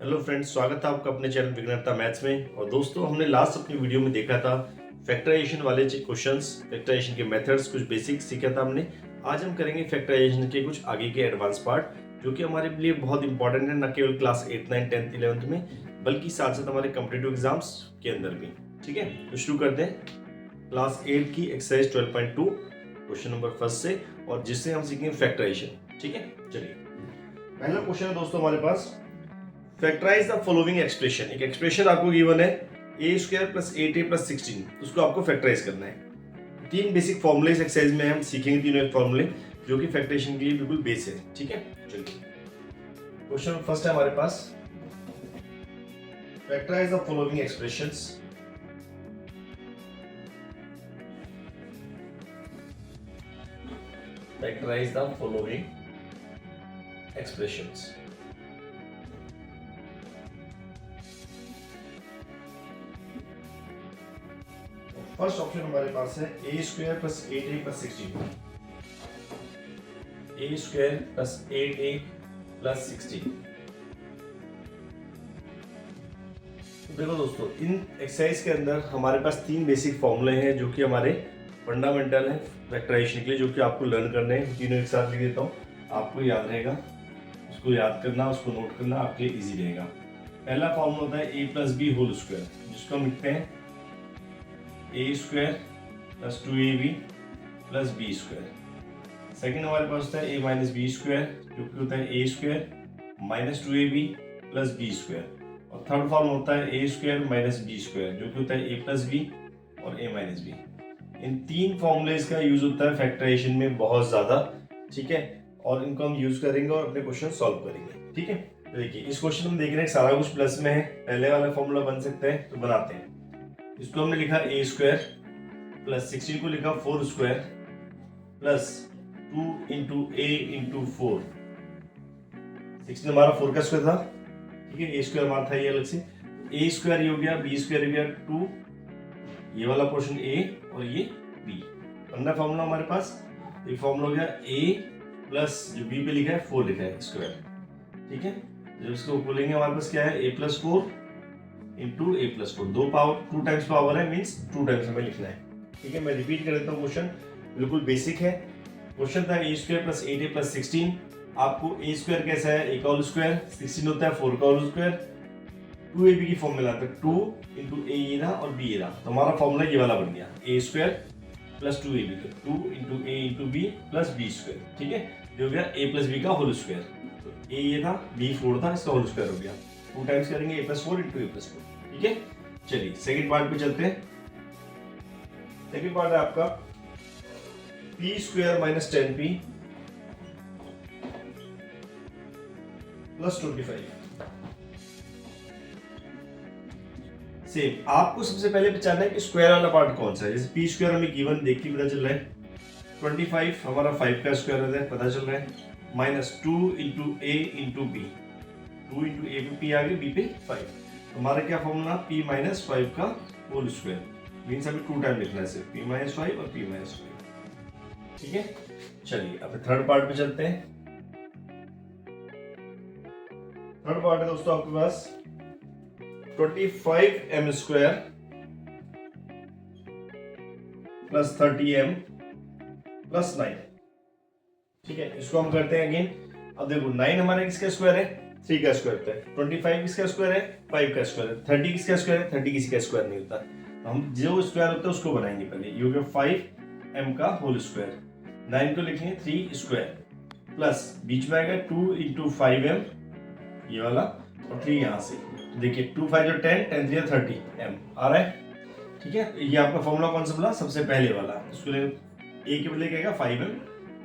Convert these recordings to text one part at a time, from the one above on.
Hello friends, स्वागत है आपका अपने चैनल विघ्नता मैथ्स में। और दोस्तों, हमने लास्ट अपनी वीडियो में देखा था फैक्टराइजेशन वाले क्वेश्चंस, फैक्टराइजेशन के मेथड्स, कुछ बेसिक्स सीखा था हमने। आज हम करेंगे फैक्टराइजेशन के कुछ आगे के एडवांस पार्ट, जो कि हमारे लिए बहुत इंपॉर्टेंट है, न केवल क्लास 8, 9, 10, 11 में, बल्कि साथ साथ हमारे कॉम्पिटिटिव एग्जाम्स के अंदर भी। ठीक है, तो शुरू करते हैं क्लास 8 की एक्सरसाइज 12.2 क्वेश्चन नंबर फर्स्ट से, और जिससे हम सीखेंगे फैक्टराइजेशन। ठीक है, चलिए पहला क्वेश्चन है दोस्तों हमारे पास, फैक्टराइज द फॉलोइंग एक्सप्रेशन। एक एक्सप्रेशन आपको गिवन है a square plus 8a plus 16, उसको आपको फैक्टराइज करना है। तीन बेसिक फॉर्मूले इस एक्सरसाइज में हम सीखेंगे, तीनों फॉर्मूले जो कि फैक्टराइजेशन के लिए बिल्कुल बेस है। ठीक है, चलिए क्वेश्चन फर्स्ट है हमारे पास, factorise the following expressions. Factorise the following expressions. First option हमारे पास है a square plus 8a plus 16। A square plus 8a plus 16। देखो दोस्तों, इन एक्सरसाइज के अंदर हमारे पास तीन बेसिक फॉर्मूले हैं जो कि हमारे फंडामेंटल हैं फैक्टराइजेशन के लिए, जो कि आपको लर्न करने हैं। तीनों एक साथ लिख देता हूँ, आपको याद रहेगा, उसको याद करना, उसको नोट करना आपके इजी रहेगा। पहला फॉर्मूला होता है a plus B whole square, जिसको हम लिखते हैं a square plus 2ab plus b square. Second हमारे पास होता है ए माइनस बी स्क्वायर, जो कि होता है a square minus 2ab plus b square. और थर्ड फॉर्म होता है a square minus B square, जो कि होता है ए प्लस बी और ए माइनस बी। इन तीन फॉर्मूलेज का यूज होता है फैक्टराइजेशन में बहुत ज्यादा। ठीक है, और इनको हम यूज करेंगे और अपने क्वेश्चन सॉल्व करेंगे। ठीक है, तो देखिए इस क्वेश्चन में देख रहे हैं सारा कुछ प्लस में है, पहले वाला फॉर्मूला बन सकता है, तो बनाते हैं। इसको हमने लिखा ए स्क्वायर प्लस 16 को लिखा 4 square plus 2 into a into 4। 16 हमारा 4 का स्क्वायर था। ठीक है, ए स्क्वायर हमारा था ये अलग से, ए स्क्वायर ये हो गया, बी स्क्वायर हो गया 2, ये वाला पोर्शन ए और ये बी। पहला फॉर्मूला हमारे पास, एक फॉर्मूला हो गया ए प्लस जो बी पे लिखा है 4 लिखा है स्क्वायर। ठीक है, जब इसको बोलेंगे हमारे पास क्या है, a plus 4 into A plus 4, दो पावर 2 टाइम्स पावर है, मीन्स 2 टाइम्स हमें लिखना है। ठीक है, मैं रिपीट कर देता हूँ, क्वेश्चन बिल्कुल बेसिक है। क्वेश्चन था a square plus 8a plus 16। आपको ए स्क्वायर कैसा है, ए का होल स्क्वायर, 16 होता है 4 का होल स्क्वायर, 2ab की फॉर्म में लाते हैं, 2 इंटू ए ये रहा और बी ये रहा, तो हमारा फॉर्मूला ये वाला बन गया, a square plus 2ab, 2 into a into b plus b square. ठीक है, जो हो गया ए प्लस बी का होल स्क्वायर, तो ए ये था, बी 4 था, इसका होल स्क्वायर हो गया, 2 टाइम्स करेंगे ए प्लस 4 इंटू ए प्लस 4। ठीक है, चलिए सेकंड पार्ट पे चलते हैं। सेकंड पार्ट है आपका P square minus 10p plus 25। Same आपको सबसे पहले पहचानना है कि स्क्वायर वाला पार्ट कौन सा है। जैसे पी स्क्वायर हमें गिवन देख के पता चल रहा है, 25 हमारा 5 का स्क्वायर है, पता चल रहा है, minus 2 into a into B, 2 into ए पे पी आ गया, बी पे 5। हमारा क्या फॉर्मूला, p माइनस 5 का होल स्क्वायर, मीन्स हमें 2 टाइम लिखना है सिर्फ, p माइनस 5 और p माइनस 5। ठीक है, चलिए अब थर्ड पार्ट पे चलते हैं। थर्ड पार्ट है दोस्तों आपके पास 25m square plus 30m plus 9। ठीक है, इसको हम करते हैं अगेन। अब देखो 9 हमारे किसका स्क्वायर है, 3 का स्क्वायर होता है, 25 किसका स्क्वायर है, 5 का स्क्वायर है, 30 किसका स्क्वायर है, 30 किसी का स्क्वायर नहीं होता, तो हम जो स्क्वायर होता है उसको बनाएंगे पहले। ये हो गया 5m का होल स्क्वायर, 9 को लिखेंगे 3 स्क्वायर प्लस बीच में आएगा 2 इंटू 5m ये वाला और 3 यहाँ से, देखिए 2 5 10, 10 3 30m आ रहा है। ठीक है, ये आपका फॉर्मूला कौन सा बोला, सबसे पहले वाला, इसको ए के बदले क्या आएगा 5m,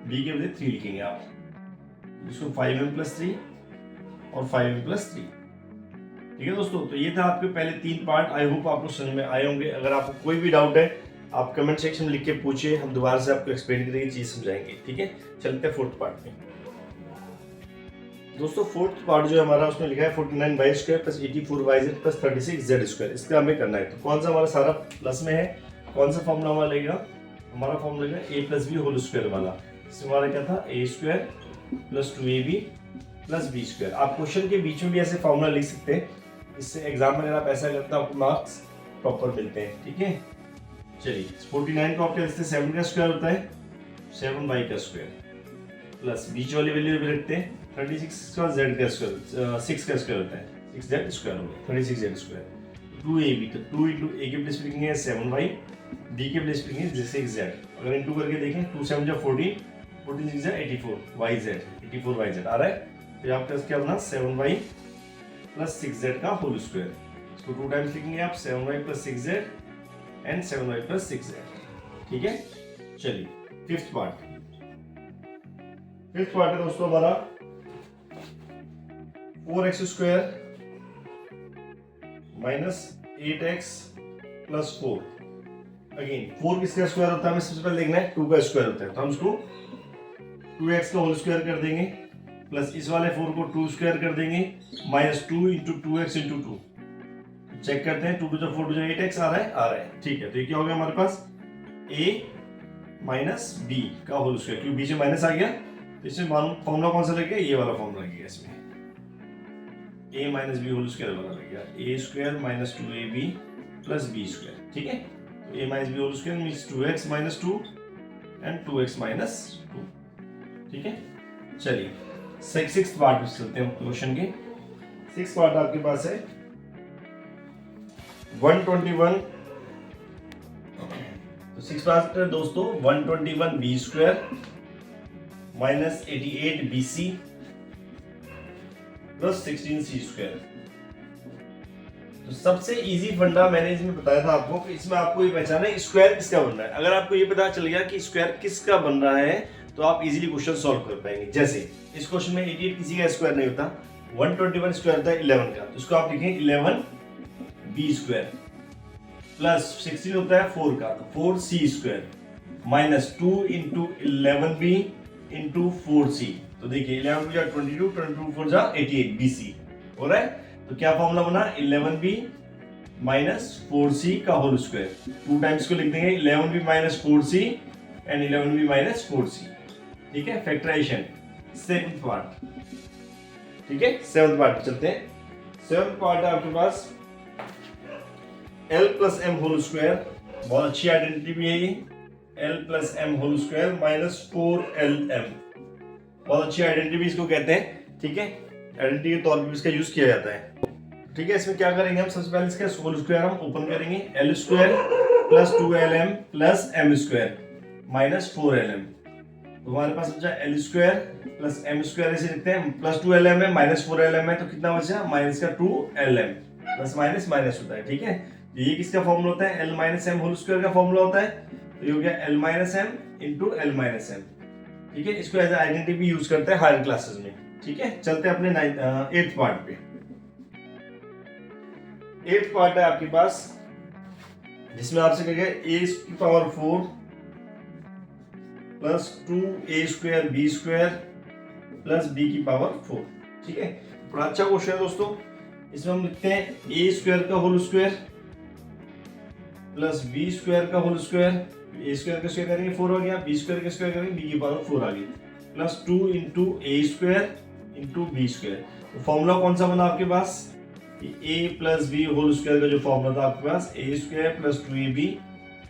बी के बदले 3 लिखेंगे आप, इसको 5m प्लस 3 और 5m प्लस 3। ठीक है दोस्तों, तो ये था आपके पहले 3 पार्ट। आई होप आपको समझ में आए होंगे। अगर आपको कोई भी डाउट है आप कमेंट सेक्शन में लिख के पूछिए, हम दोबारा से आपको एक्सप्लेन करेंगे, चीज समझाएंगे। ठीक है, चलते हैं फोर्थ पार्ट में। दोस्तों फोर्थ पार्ट जो है हमारा, उसमें लिखा है 49y square plus 84yz plus 36z square. इसका हमें करना है, तो कौन सा हमारा सारा प्लस में है, कौन सा फॉर्मूला हमारा लगेगा, हमारा फॉर्मूला लगेगा a plus B whole square वाला। इसमें हमारा क्या था, a square plus 2ab plus b square. आप क्वेश्चन के बीच में भी ऐसे फॉर्मूला लिख सकते हैं, इससे एग्जाम में अगर आप ऐसा करते हैं आपको मार्क्स प्रॉपर मिलते हैं। ठीक है, चलिए 49 को आप क्या लिखते हैं, 7 का स्क्वायर होता है 7y का स्क्वायर, प्लस बीच वाली वैल्यू भी रखते हैं 36 का z का स्क्वायर, 6 का स्क्वायर होता है 6z स्क्वायर होगा 36z स्क्वायर। 2ab, तो 2 इंटू a के प्लेस लिखेंगे 7y, b के प्लेस लिखेंगे 6z। अगर इंटू करके देखें 2 7 जा 14, 14 6 जा 84 yz आ रहा है। तो आपका क्या बना 7y प्लस 6z का होल स्क्वायर। इसको 2 टाइम्स लिखेंगे आप 7y plus 6z and 7y plus 6z। ठीक है, चलिए फिफ्थ पार्ट है दोस्तों हमारा 4x square minus 8x plus 4। Again 4 किसका स्क्वायर होता है हमें सबसे पहले देखना है, 2 का स्क्वायर होता है, तो हम इसको 2x का होल स्क्वायर कर देंगे, प्लस इस वाले 4 को 2 स्क्वायर कर देंगे, minus 2 into 2x into 2। Check करते हैं 2 2 4 2 8x आ रहा है। ठीक है, तो ये क्या हो गया हमारे पास a माइनस b का होल स्क्वायर, क्योंकि बीच में माइनस आ गया तो इसमें फॉर्मूला कौन सा लगेगा, ये वाला फॉर्मूला लगेगा इसमें, a minus B whole square वाला लगेगा, a square minus 2ab plus b square. ठीक है, तो a minus B whole square means 2x minus 2 and 2x minus 2। ठीक है, चलिए सिक्स पार्ट में चलते हैं क्वेश्चन के। सिक्स पार्ट आपके पास है 121। तो सिक्स पार्ट है दोस्तों 121 B square minus 88 B C plus 16 C square. तो सबसे इजी फंडा मैंने इसमें बताया था आपको कि इसमें आपको ये पहचाना है स्क्वायर किसका बन रहा है। अगर आपको ये पता चल गया कि स्क्वायर किसका बन रहा है तो आप इजीली क्वेश्चन सॉल्व कर पाएंगे। जैसे इस क्वेश्चन में 88 किसी का स्क्वायर नहीं होता, 121 स्क्वायर होता है 11 का, तो इसको आप लिखें 11 बी स्क्वायर प्लस 16 होता है 4 का, तो 4 c square minus 2 into 11 b into 4 c. तो देखिए 11 जा 22, 22 4 जा 88 बी सी हो रहा है। तो क्या फॉर्मूला बना 11 बी माइनस 4 सी का होल स्क्वायर। 2 टाइम्स को लिख देंगे 11 B minus 4 C and 11 B minus 4 C. ठीक है, फैक्टराइजेशन सेकंड पार्ट। ठीक है, सेवंथ पार्ट चलते हैं। सेवंथ पार्ट है आपके पास L plus M whole square, बहुत अच्छी आइडेंटिटी भी है ये, L plus M whole square minus 4LM, बहुत अच्छी आइडेंटिटी इसको कहते हैं। ठीक है, आइडेंटिटी के तौर पर इसका यूज किया जाता है। ठीक है, इसमें क्या करेंगे हम, सबसे पहले इसका होल स्क्वायर हम ओपन करेंगे, L square plus 2LM plus M square minus 4LM। तो हमारे पास बचा L square plus M square, ऐसे लिखते हैं, प्लस 2LM है माइनस 4LM है, तो कितना बचा माइनस का 2LM, प्लस माइनस माइनस होता है। ठीक है, ये किसका फॉर्मूला होता है, L minus M whole square का फॉर्मूला होता है, तो ये हो गया L minus M into L minus M. ठीक है, इसको एज आइडेंटिटी भी यूज करते हैं हायर क्लासेस में। ठीक है, चलते हैं अपने 8th पार्ट पे। 8th पार्ट है आपके पास जिसमें आपसे कहेगा a की power 4 plus 2a square B square plus b की पावर 4। ठीक है, बड़ा अच्छा क्वेश्चन है दोस्तों। इसमें हम लिखते हैं a स्क्वायर का whole square plus b square का होल स्क्वायर, a स्क्वायर का स्क्वायर करेंगे 4 हो गया, b स्क्वायर का स्क्वायर करेंगे b की पावर 4 आ गई, plus 2 into a square into b square. तो फॉर्मूला कौन सा बना आपके पास, a plus b whole square का जो फॉर्मूला था आपके पास a square plus 2ab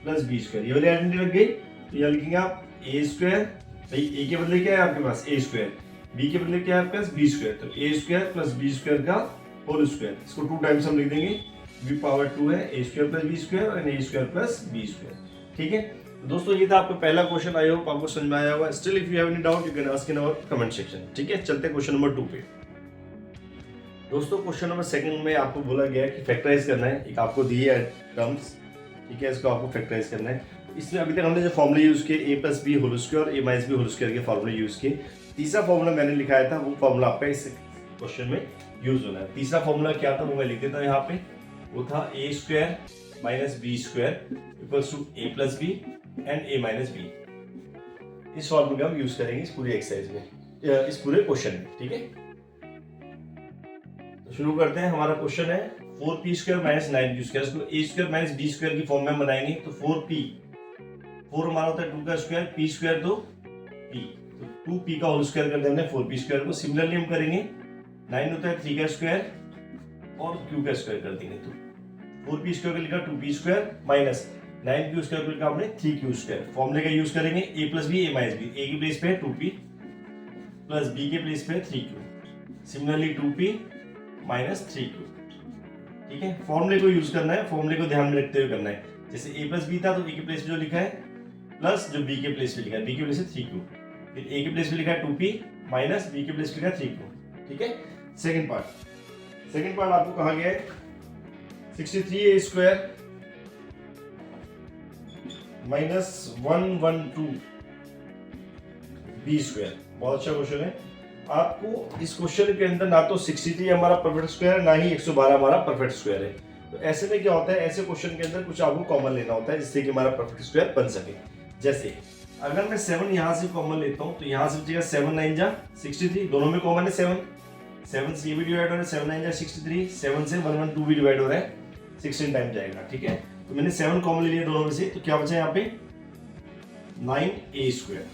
plus b square, ये वाली आइडेंटिटी लग गई। तो यहाँ लिखेंगे आप a स्क्वायर, भाई a के बदले क्या है आपके पास a स्क्वायर, b के बदले क्या है आपके पास b स्क्वायर, तो a square plus b square का होल स्क्वायर, इसको 2 टाइम्स हम लिख देंगे, b पावर 2 है a square plus b square और a square plus b square. ठीक है, तो दोस्तों ये था आपका पहला क्वेश्चन, आई होप आपको समझ में आया होगा। Still if you have any doubt you can ask in our comment section. ठीक है, चलते हैं क्वेश्चन नंबर 2 पे। दोस्तों क्वेश्चन नंबर 2 में आपको बोला गया है कि फैक्टराइज करना है, एक आपको दी है टर्म्स। ठीक है, इसको आपको फैक्टराइज करना है। इसमें अभी तक हमने जो फॉर्मूले यूज किए a plus B whole square और a minus B whole square के फॉर्मूले यूज किए। तीसरा फॉर्मूला मैंने लिखाया था, वो फॉर्मूला आपका इस क्वेश्चन में यूज होना है। तीसरा फॉर्मूला क्या था वो मैं लिख देता हूँ यहाँ पे, वो था a square minus B square equals to a plus B and a minus B. इस फॉर्मूले का हम यूज करेंगे इस पूरी एक्सरसाइज में, इस पूरे क्वेश्चन में। ठीक है, तो शुरू करते हैं। हमारा क्वेश्चन है 4p square minus 9p square, इसको a square minus b square की फॉर्म में बनाएंगे। तो 4 हमारा होता है 2 का स्क्वायर, p स्क्वायर तो p, तो 2p का होल स्क्वायर कर देंगे 4p स्क्वायर को। सिमिलरली हम करेंगे 9 होता है 3 का स्क्वायर और q का स्क्वायर कर देंगे तो 4p स्क्वायर को लिखा 2p square minus 9q square को लिखा हमने 3q स्क्वायर। फॉर्मूले का यूज करेंगे a plus B A minus B. a की प्लेस पे है 2p प्लस b के प्लेस पे है 3q। Similarly 2p minus 3q। ठीक है, फॉर्मूले को यूज करना है, फॉर्मूले को ध्यान में रखते हुए करना है। जैसे a प्लस बी था तो a के प्लेस पे जो लिखा है प्लस जो b के प्लेस पे लिखा है, b के प्लेस पे 3q, फिर a के प्लेस पे लिखा है 2p माइनस b के प्लेस पे लिखा है 3q। ठीक है, सेकंड पार्ट आपको कहा गया है 63a square minus 112 b square. बहुत अच्छा क्वेश्चन है। आपको इस क्वेश्चन के अंदर ना तो 63 हमारा परफेक्ट स्क्वायर है, ना ही 112 हमारा परफेक्ट स्क्वायर है। तो ऐसे में क्या होता है, ऐसे क्वेश्चन के अंदर कुछ आपको कॉमन लेना होता है जिससे कि हमारा परफेक्ट स्क्वायर बन सके। जैसे अगर मैं 7 यहां से कॉमन लेता हूं तो यहां से बचेगा 7 9 जा 63, दोनों में कॉमन है 7 से ये भी डिवाइड हो रहा है, 7 9 जा 63, 7 से 112 भी डिवाइड हो रहा है, 16 टाइम जाएगा। ठीक है, तो मैंने 7 कॉमन ले लिया दोनों में से, तो क्या बचा यहाँ पे 9a स्क्वायर।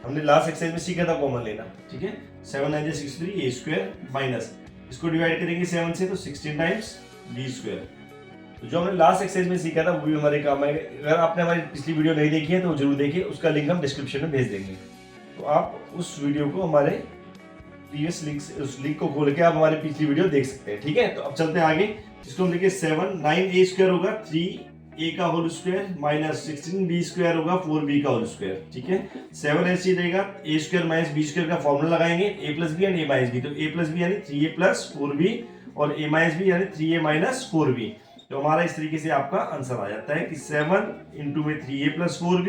हमने लास्ट एक्सरसाइज में सीखा था कॉमन लेना। ठीक है, 7 9 जा 63 a स्क्वायर माइनस इसको डिवाइड करेंगे 7 से तो 16 टाइम्स b स्क्वायर। तो जो हमने लास्ट एक्सरसाइज में सीखा था वो भी हमारे काम आएगा। अगर आपने हमारी पिछली वीडियो नहीं देखी है तो जरूर देखिए, उसका लिंक हम डिस्क्रिप्शन में भेज देंगे। तो आप उस वीडियो को हमारे प्रीवियस लिंक से, उस लिंक को खोल के आप हमारी पिछली वीडियो देख सकते हैं। ठीक है, तो अब चलते हैं आगे। इसको हम लिखे 7 9a स्क्वायर होगा 3a का whole square minus 16b square होगा 4b का होल स्क्वायर। ठीक है, 7 ऐसे ही रहेगा, a square minus b square का फॉर्मूला लगाएंगे, a plus B and a minus B. तो a प्लस बी यानी 3a प्लस 4b और a माइनस बी यानी 3a माइनस 4b। तो हमारा इस तरीके से आपका आंसर आ जाता है कि 7 इंटू में 3a plus 4b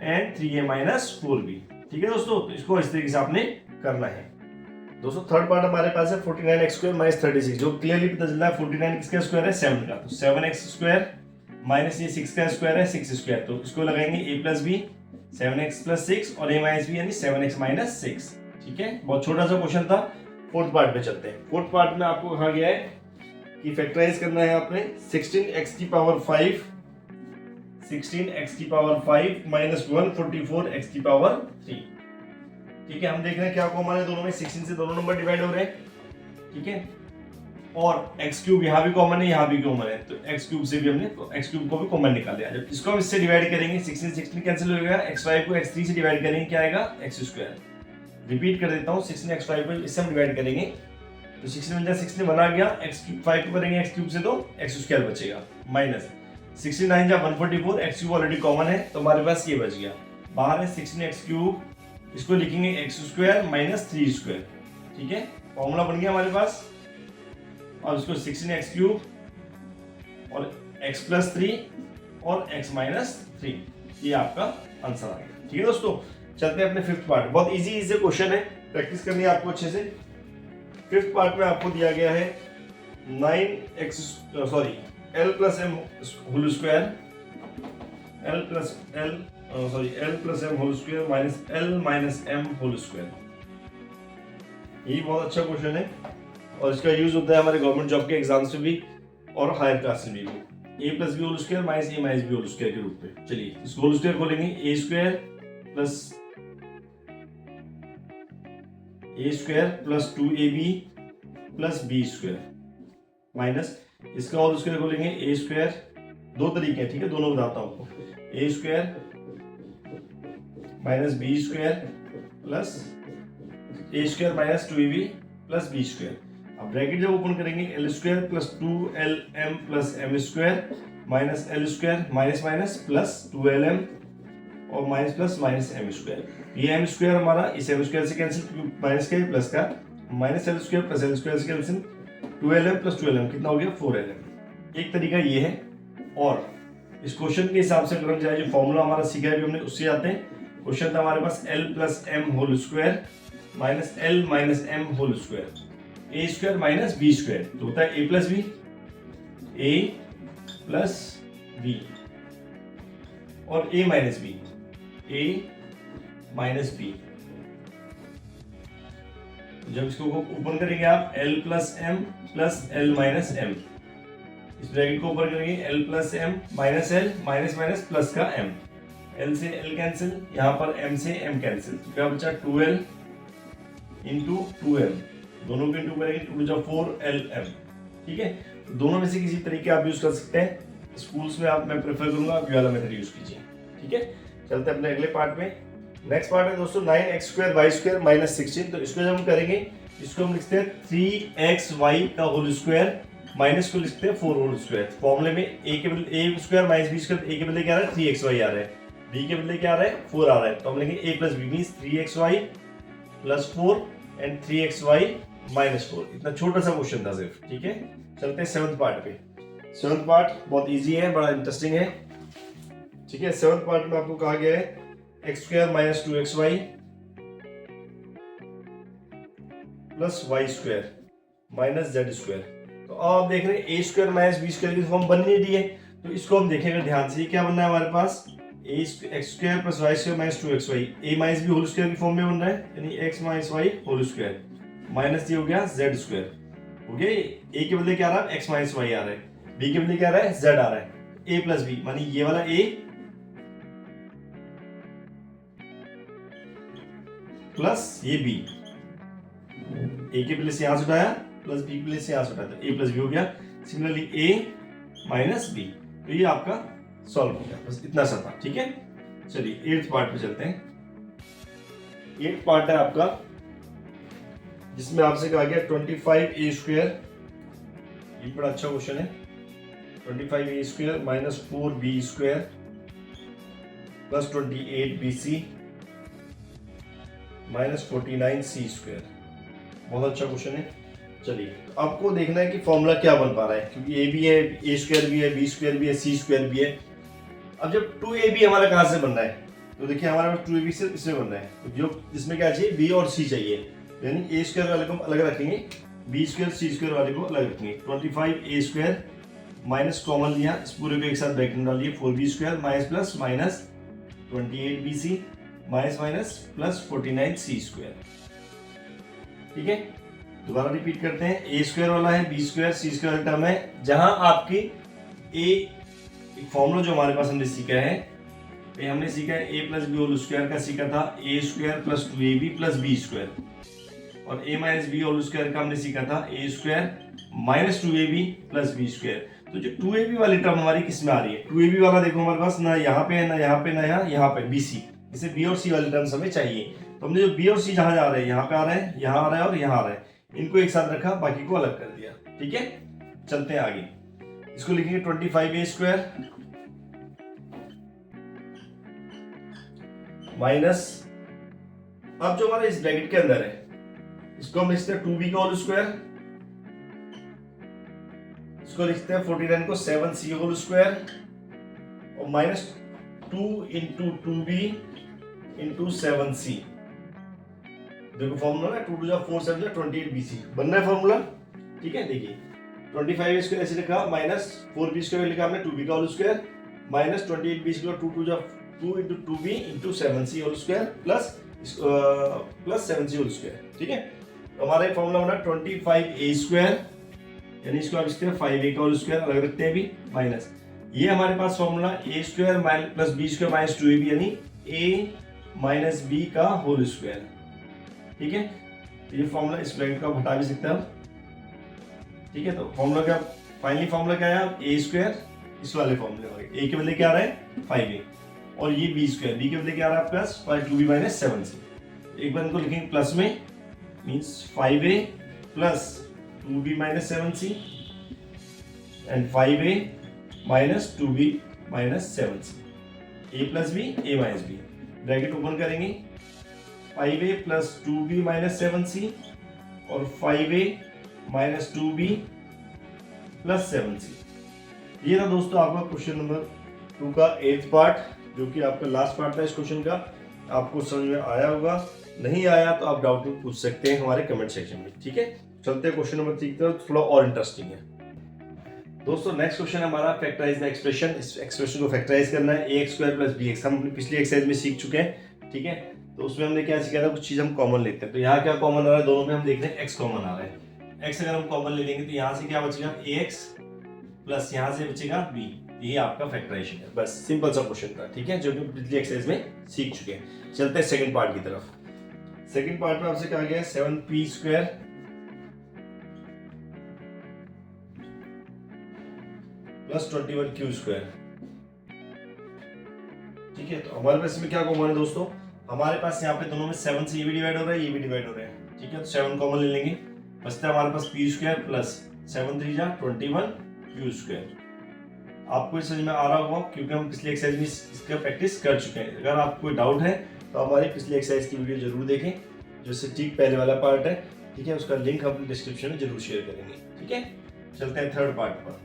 and 3a minus 4b। ठीक है दोस्तों, तो इसको इस तरीके से आपने करना है। दोस्तों थर्ड पार्ट हमारे पास है 49x स्क्वायर माइनस 36, जो क्लियरली पता चल रहा है 49 किसका स्क्वायर है 7 का। तो 7x स्क्वायर माइनस ये 6 का स्क्वायर है 6 स्क्वायर। तो इसको लगाएंगे a plus B 7x plus 6 और a माइनस बी यानी 7x माइनस 6। ठीक है, बहुत छोटा सा क्वेश्चन था। फोर्थ पार्ट में चलते हैं। फोर्थ पार्ट में आपको कहा गया है कि फैक्टराइज करना है आपने 16x की पावर 5 माइनस 144x की पावर 3। ठीक है, हम देख रहे हैं क्या कॉमन है दोनों में, 16 से दोनों नंबर डिवाइड हो रहे हैं। ठीक है, और x क्यूब यहाँ भी कॉमन है, यहाँ भी कॉमन है, तो x क्यूब से भी हमने x क्यूब को भी कॉमन निकाल लिया। जब इसको हम इससे डिवाइड करेंगे 16 कैंसिल हो जाएगा, x5 को x3 से डिवाइड करेंगे क्या आएगा x स्क्वायर। रिपीट कर देता हूँ, 16 x5 को इससे हम डिवाइड करेंगे तो 16 जा 16 1 आ गया, x5 को करेंगे x क्यूब से तो x स्क्वायर बचेगा माइनस 69 जा 144, x क्यूब ऑलरेडी कॉमन है तो हमारे पास ये बच गया। बाहर है 16x क्यूब, इसको लिखेंगे x स्क्वायर माइनस 3 स्क्वायर। ठीक है, फॉर्मूला बन गया हमारे पास, और इसको 16x क्यूब और x प्लस 3 और x माइनस 3, ये आपका आंसर आ गया। ठीक है दोस्तों, चलते हैं अपने फिफ्थ पार्ट। बहुत इजी क्वेश्चन है, प्रैक्टिस करनी है आपको अच्छे से। फिफ्थ पार्ट में आपको दिया गया है l plus m whole square l plus m whole square minus l minus m whole square. ये बहुत अच्छा क्वेश्चन है और इसका यूज होता है हमारे गवर्नमेंट जॉब के एग्जाम्स में भी और हायर क्लास में भी। a plus B whole square minus a minus B whole square के रूप में। चलिए इसको होल स्क्वायर खोलेंगे, a square plus 2ab plus b square minus इसका होल स्क्वायर खोलेंगे a स्क्वायर। दो तरीके हैं, ठीक है, दोनों बताता हूं आपको। a square minus b square plus a square minus 2ab plus b square. अब ब्रैकेट जब ओपन करेंगे l square plus 2lm plus m square minus l square minus minus plus 2lm और minus plus minus m square. ये m square हमारा इस m square से cancel, minus का plus का, minus l square plus l square से cancel, 2lm plus 2lm कितना हो गया 4lm। एक तरीका ये है, और इस क्वेश्चन के हिसाब से अगर हम जाए, जो फॉर्मूला हमारा सीखा है हमने उससे आते हैं। क्वेश्चन था हमारे पास l plus m whole square minus l minus m whole square, a square minus b square, तो होता है a प्लस b और a minus b, a minus b। जब इसको ओपन करेंगे आप l plus m plus l minus m, इस bracket को ओपन करेंगे l plus m minus l minus minus plus का m, l से l कैंसिल, यहाँ पर m से m कैंसिल, तो क्या बचा 2l इंटू 2m, दोनों को इंटू करेंगे 2 टू 4 LM, ठीक है। तो दोनों में से किसी तरीके आप यूज कर सकते हैं। स्कूल्स में आप मैं प्रेफर करूंगा आप ये वाला मेथड यूज कीजिए, ठीक है। चलते हैं अपने अगले पार्ट में। नेक्स्ट पार्ट है दोस्तों 9x² y² माइनस 16। तो इसको जब हम करेंगे, इसको हम लिखते हैं 3xy का होल स्क्वायर, माइनस को लिखते हैं 4 होल स्क्वायर। फॉर्मूले में a के बदले a square minus b square, a के बदले क्या आ रहा है 3xy आ रहा है, b के बदले क्या आ रहा है 4 आ रहा है। तो हम लिखेंगे a plus B means 3xy plus 4 and 3xy minus 4। इतना छोटा सा क्वेश्चन था सिर्फ, ठीक है। चलते हैं 7th पार्ट पे। 7th पार्ट बहुत इजी है, बड़ा इंटरेस्टिंग है, ठीक है। 7th पार्ट में आपको कहा गया है x² minus 2xy plus y² minus z²। तो आप देख रहे हैं a² माइनस b² की फॉर्म बन नहीं रही है, तो इसको हम देखेंगे ध्यान से। क्या बनना है हमारे पास, x² plus y² minus 2xy, a minus b whole square की फॉर्म में बन रहा है, यानी x minus y whole square minus ये हो गया z²। हो गया, a के बदले क्या आ रहा है x माइनस y आ रहा है, b के बदले क्या आ रहा है z आ रहा है, a प्लस b मानी ये वाला a प्लस ये b, a के प्लस यहां से उठाया प्लस b प्लस यहां से उठाया, तो a प्लस b हो गया। सिमिलरली a माइनस b, तो ये आपका सॉल्व हो गया, बस इतना सा था, ठीक है। चलिए 8th पार्ट पे चलते हैं। 8th पार्ट है आपका जिसमें आपसे कहा गया 25a², ये बड़ा अच्छा क्वेश्चन है। 25a² minus 4b² plus 28bc minus 49c²। बहुत अच्छा क्वेश्चन है। चलिए तो आपको देखना है कि फॉर्मूला क्या बन पा रहा है, क्योंकि a भी है, a² भी है, b² भी है, c² भी है। अब जब 2ab हमारा कहाँ से बन रहा है, तो देखिए हमारे पास 2ab से इसमें बन रहा है, तो जो इसमें क्या चाहिए b और c चाहिए, यानी a² वाले को अलग रखेंगे, b² c² वाले को अलग रखेंगे। 25a² माइनस कॉमन लिया, इस पूरे को एक साथ ब्रैकेट में डालिए, 4b² minus plus minus 28bc minus minus plus 49c², ठीक है। दोबारा रिपीट करते हैं, a² वाला है, b² c² वाला टर्म है, जहां आपकी a एक फॉर्मूला जो हमारे पास हमने सीखा है, ये हमने सीखा है a plus B whole square का सीखा था a² plus 2ab plus b², और a minus B whole square का हमने सीखा था a² minus 2ab plus b²। तो जो 2ab वाली टर्म हमारी किस में आ रही है, 2ab वाला देखो हमारे पास ना यहाँ पे है, ना यहाँ पे, ना यहाँ पे bc, इसे b और c वाली टर्म्स हमें चाहिए। तो हमने जो b और c जहां जा रहे हैं, यहाँ पे आ रहे हैं, यहाँ आ रहा है और यहाँ आ रहा है, इनको एक साथ रखा, बाकी को अलग कर दिया, ठीक है। चलते हैं आगे, इसको लिखेंगे 25a² माइनस, अब जो हमारे इस ब्रैकेट के अंदर है इसको हम लिखते हैं 2b का होल स्क्वायर, इसको लिखते हैं 49 को 7c होल स्क्वायर, और minus 2 into 2b into 7c। देखो फॉर्मूला है 2 टू 4 7 28bc बनना है फॉर्मूला, ठीक है। देखिए 25a² ऐसे लिखा, माइनस 4b² लिखा हमने 2b का whole square, minus 28b² 2 into 2b into 7c whole square plus 7c whole square, ठीक है। तो हमारा फॉर्मूला बना 25a², यानी इसको आप लिखते हैं 5a का होल स्क्वायर, अलग रखते हैं भी, माइनस ये हमारे पास formula a² plus b² minus 2ab, यानी a माइनस b का होल स्क्वायर, ठीक है। तो ये फॉर्मूला इस ब्रैकेट को हटा भी सकते हैं हम, ठीक है। तो फॉर्मूला क्या, फाइनली फॉर्मूला क्या है, a² इस वाले फॉर्मूले में a के बदले क्या आ रहा है 5a, और ये b² b के बदले क्या आ रहा है प्लस 2b माइनस 7c। एक बार इनको लिखेंगे प्लस में, means 5a plus 2b minus 7c and 5a minus 2b minus 7c, a plus b a minus b, bracket open करेंगे, 5a plus 2b minus 7c और 5a minus 2b plus 7c। ये था दोस्तों आपका question number 2 का 8th part, जो कि आपका लास्ट पार्ट था इस क्वेश्चन का। आपको समझ में आया होगा, नहीं आया तो आप डाउट में पूछ सकते हैं हमारे कमेंट सेक्शन में, ठीक है। चलते हैं क्वेश्चन नंबर 3 की तरफ, थोड़ा और इंटरेस्टिंग है दोस्तों। नेक्स्ट क्वेश्चन हमारा फैक्टराइज द एक्सप्रेशन, इस एक्सप्रेशन को फैक्टराइज करना है, ax² प्लस bx हम पिछली एक्सरसाइज में सीख चुके हैं, ठीक है। तो उसमें हमने क्या सीखा था, कुछ चीज हम कॉमन लेते हैं, तो यहाँ क्या कॉमन आ रहा है, दोनों में हम देख रहे हैं x कॉमन आ रहा है। x अगर हम कॉमन ले लेंगे तो यहाँ से क्या बचेगा ax प्लस यहाँ से बचेगा b, ये आपका फैक्टराइजेशन है, बस सिंपल सा क्वेश्चन था, ठीक है, जो कि पिछली एक्सरसाइज में सीख चुके हैं। चलते हैं सेकंड पार्ट की तरफ। सेकंड पार्ट में आपसे कहा गया है 7p² प्लस 21 क्यू स्क्वायर। ठीक है, तो हमारे पास में क्या कॉमन है दोस्तों, हमारे पास यहाँ पे दोनों में 7 से ये भी डिवाइड हो रहा है, ये भी डिवाइड हो रहा है। ठीक है, तो 7 कॉमन ले लेंगे, बचता है हमारे पास पी स्क्वायर प्लस 7 3 जा 21 क्यू स्क्वायर। आपको समझ में आ रहा होगा क्योंकि हम पिछले एक्सरसाइज में इसका प्रैक्टिस कर चुके हैं। अगर आपको कोई डाउट है तो हमारी पिछली एक्सरसाइज की वीडियो जरूर देखें, जो ठीक पहले वाला पार्ट है। ठीक है, उसका लिंक हम डिस्क्रिप्शन में जरूर शेयर करेंगे। ठीक है, चलते हैं थर्ड पार्ट पर।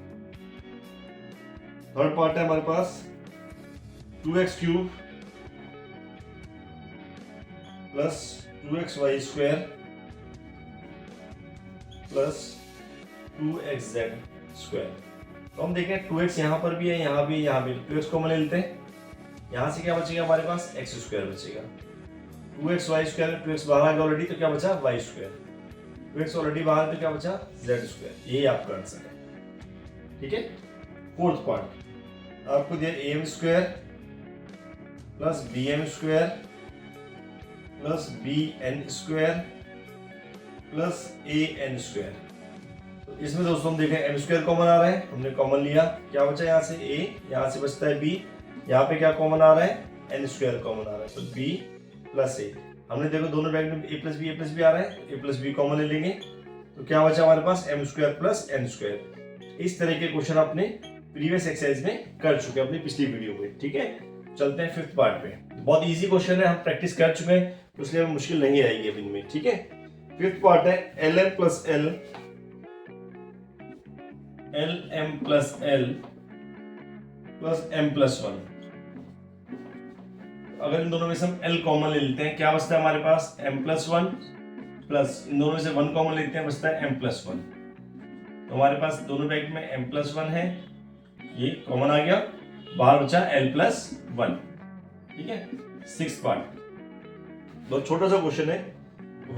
थर्ड पार्ट है हमारे पास 2x cube plus 2xy square plus 2xz square. तो हम देखें 2x यहाँ पर भी है, यहाँ भी, यहाँ भी, 2x कॉमन ले लेते हैं। यहाँ से क्या बचेगा हमारे पास x स्क्वायर बचेगा। 2xy स्क्वायर, 2x बाहर आ गया ऑलरेडी, तो क्या बचा y स्क्वायर। 2x ऑलरेडी बाहर, तो क्या बचा z स्क्वायर। यही आपका आंसर है। ठीक है, फोर्थ पार्ट आपको दिया am square plus bm square plus bn square plus an square. तो इसमें दोस्तों हम देखें m स्क्वायर कॉमन आ रहा है, हमने कॉमन लिया, क्या बचा यहाँ से a, यहाँ से बचता है b, यहाँ पे क्या कॉमन आ रहा है n स्क्वायर कॉमन आ रहा है, तो b प्लस a। हमने देखो दोनों ब्रैकेट में a प्लस b आ रहा है, a प्लस b कॉमन ले लेंगे, तो क्या बचा हमारे पास m square plus n square. इस तरह के क्वेश्चन आपने प्रीवियस एक्सरसाइज में कर चुके हैं अपनी पिछली वीडियो में। ठीक है, चलते हैं फिफ्थ पार्ट पे। बहुत इजी क्वेश्चन है, हम प्रैक्टिस कर चुके हैं, इसलिए मुश्किल नहीं आएगी अभी इनमें। ठीक है, फिफ्थ पार्ट है lm plus l lm plus l plus m plus 1। अगर इन दोनों में से हम l कॉमन ले लेते हैं, क्या बचता है हमारे पास m प्लस 1 प्लस इन दोनों में से 1 कॉमन लेते हैं, बचता है m प्लस 1। तो हमारे पास दोनों ब्रैकेट में m प्लस 1 है, ये कॉमन आ गया, बाहर बचा l प्लस 1। ठीक है, सिक्स्थ पार्ट बहुत छोटा सा क्वेश्चन है,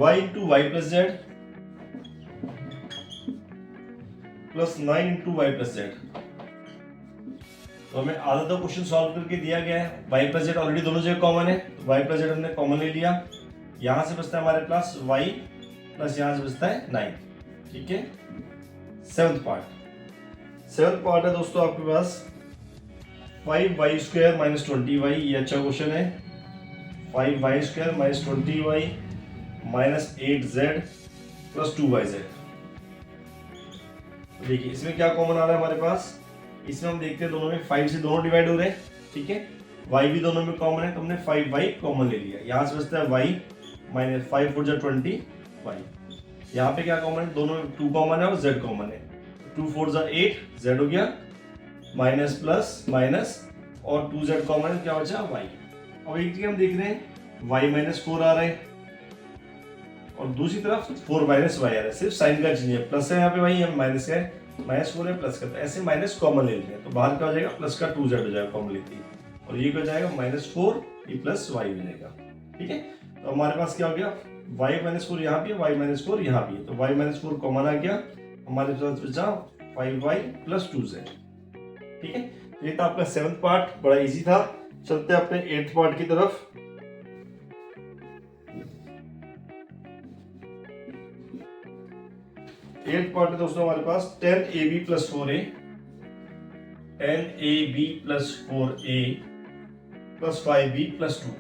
y into Y plus Z प्लस 9 इंटू वाई प्लस जेड। तो हमें आधा तो क्वेश्चन सॉल्व करके दिया गया है, y प्लस जेड ऑलरेडी दोनों जगह कॉमन है, तो y प्लस जेड हमने कॉमन ले लिया, यहां से बचता है हमारे पास y प्लस यहां से बचता है 9। ठीक है, सेवंथ पार्ट है दोस्तों आपके पास 5y स्क्वायर माइनस 20y। ये अच्छा क्वेश्चन है, 5y square minus 20y minus 8z plus 2yz। देखिए इसमें क्या कॉमन आ रहा है हमारे पास, इसमें हम देखते हैं दोनों में 5 से दोनों डिवाइड हो रहे हैं। ठीक है, y भी दोनों में कॉमन है, तो हमने 5y कॉमन ले लिया, यहाँ से बचता है y माइनस 5 4 20y। यहाँ पे क्या कॉमन है, दोनों में 2 कॉमन है और z कॉमन है, 2 4 8 z हो गया, माइनस प्लस माइनस और 2z कॉमन है, क्या बचा y। अब एक चीज हम देख रहे हैं y माइनस 4 आ रहा है और दूसरी तरफ 4 माइनस y आ रहा है, सिर्फ साइन का चेंज है, प्लस है यहाँ पे y, माइनस है, माइनस 4 है प्लस का, ऐसे माइनस कॉमन ले लेते हैं, तो बाहर क्या हो जाएगा प्लस का 2z हो जाएगा कॉमन लेते ही, और ये क्या हो जाएगा माइनस 4 ये प्लस y हो जाएगा। ठीक है, तो हमारे पास क्या हो गया y माइनस 4 यहाँ भी है, y माइनस 4 यहाँ भी है, तो y माइनस 4 कॉमन आ गया, हमारे पास बचा 5y प्लस 2z। ठीक है, ये था आपका सेवंथ पार्ट, बड़ा इजी था। चलते हैं अपने एट्थ पार्ट की तरफ। एट्थ पार्ट है दोस्तों हमारे पास 10ab plus 4a 10ab plus 4a plus 5b plus 2।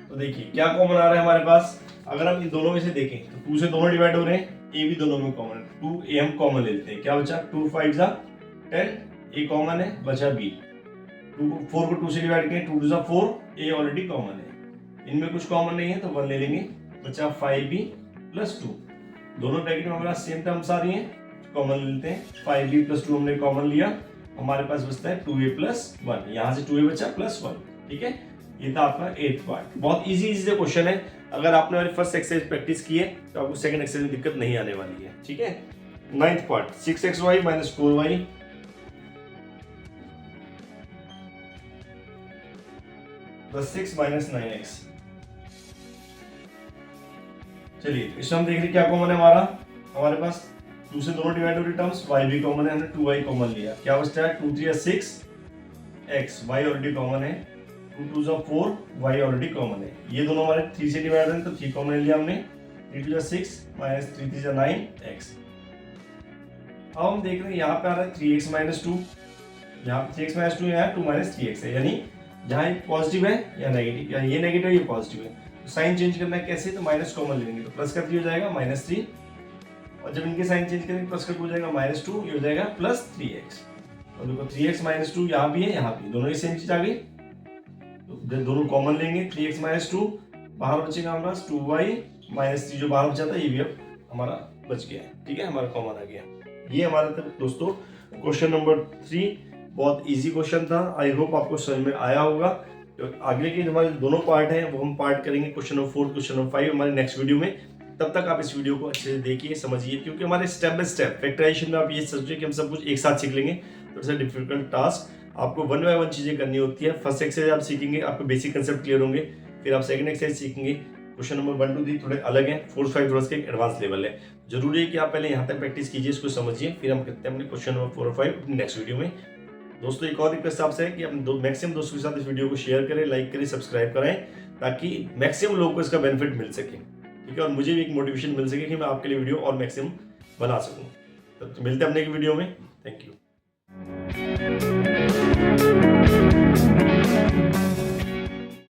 तो देखिए क्या कॉमन आ रहा है हमारे पास, अगर हम इन दोनों में से देखें तो 2 से दोनों डिवाइड हो रहे हैं, a भी दोनों में कॉमन है, 2a हम कॉमन ले लेते हैं, क्या बचा 2 5 जा 10, a कॉमन है, बचा b। 4 को 2 से डिवाइड करें, 2 2 4, a ऑलरेडी कॉमन है, इनमें कुछ कॉमन नहीं है तो 1 ले लेंगे, बचा 5b प्लस 2। दोनों ब्रैकेट में हमारा सेम टर्म्स आ रही हैं, कॉमन ले लेते हैं, 5b प्लस 2 हमने कॉमन लिया, हमारे पास बचता है 2a प्लस 1, यहाँ से 2a बचा प्लस 1। ठीक है, ये था आपका 8th पार्ट। बहुत इजी से क्वेश्चन है, अगर आपने हमारी फर्स्ट एक्सरसाइज प्रैक्टिस की है तो आपको सेकंड एक्सरसाइज में दिक्कत नहीं आने वाली है। ठीक है, 9th part 6xy minus 4y plus 6 minus 9x। चलिए इसमें हम देख रहे क्या कॉमन है हमारे पास 2 से दोनों डिवाइड हो रही टर्म्स, y भी कॉमन है, हमने 2y कॉमन लिया, क्या बचता है 2 3 6 x, y ऑलरेडी कॉमन है, 2 2 4, y ऑलरेडी कॉमन है, ये दोनों हमारे 3 से डिवाइड हैं तो 3 कॉमन लिया हमने, 3 2 6 माइनस 3 3 9 x। अब हम देख रहे हैं यहाँ पे आ रहा है 3x माइनस 2, यहाँ पे 3x माइनस 2, यहाँ 2 माइनस 3x है, यानी जहाँ ये पॉजिटिव है या नेगेटिव, या ये नेगेटिव है ये पॉजिटिव है, तो साइन चेंज करना है कैसे, तो माइनस कॉमन लेंगे तो प्लस का 3 हो जाएगा माइनस 3, और जब इनके साइन चेंज करेंगे प्लस का 2 हो जाएगा माइनस 2, ये हो जाएगा प्लस 3x। और देखो 3x माइनस 2 यहाँ भी है यहाँ भी, दोनों की सेम चीज आ गई, तो दोनों कॉमन लेंगे, 3x माइनस 2 बाहर बचेगा हमारे पास 2y माइनस 3 जो बाहर बचा था ये भी अब हमारा बच गया है, ठीक है, हमारा कॉमन आ गया। ये हमारा था दोस्तों क्वेश्चन नंबर 3, बहुत इजी क्वेश्चन था, आई होप आपको समझ में आया होगा। तो आगे के हमारे दोनों पार्ट हैं वो हम पार्ट करेंगे क्वेश्चन नंबर 4, क्वेश्चन नंबर 5 हमारे नेक्स्ट वीडियो में। तब तक आप इस वीडियो को अच्छे से देखिए, समझिए, क्योंकि हमारे स्टेप बाय स्टेप फैक्टराइजेशन में आप ये सोचिए कि हम सब कुछ एक साथ सीख लेंगे, तो इट्स अ डिफिकल्ट टास्क। आपको 1 बाय 1 चीजें करनी होती है। फर्स्ट एक्सरसाइज आप सीखेंगे, आपको बेसिक कंसेप्ट क्लियर होंगे, फिर आप सेकंड एक्सरसाइज सीखेंगे। क्वेश्चन नंबर 1 2 3 थोड़े अलग हैं, 4 5 थोड़ा सा एडवांस लेवल है। जरूरी है कि आप पहले यहाँ तक प्रैक्टिस कीजिए, इसको समझिए, फिर हम करते हैं अपने क्वेश्चन नंबर 4 और 5 नेक्स्ट वीडियो में। दोस्तों एक और रिक्वेस्ट आपसे है कि अपने मैक्सिमम दोस्तों के साथ इस वीडियो को शेयर करें, लाइक करें, सब्सक्राइब करें, ताकि मैक्सिमम लोगों को इसका बेनिफिट मिल सके, ठीक है, और मुझे भी एक मोटिवेशन मिल सके कि मैं आपके लिए वीडियो और मैक्सिमम बना सकूं। तो मिलते हैं अपने एक वीडियो में, थैंक यू।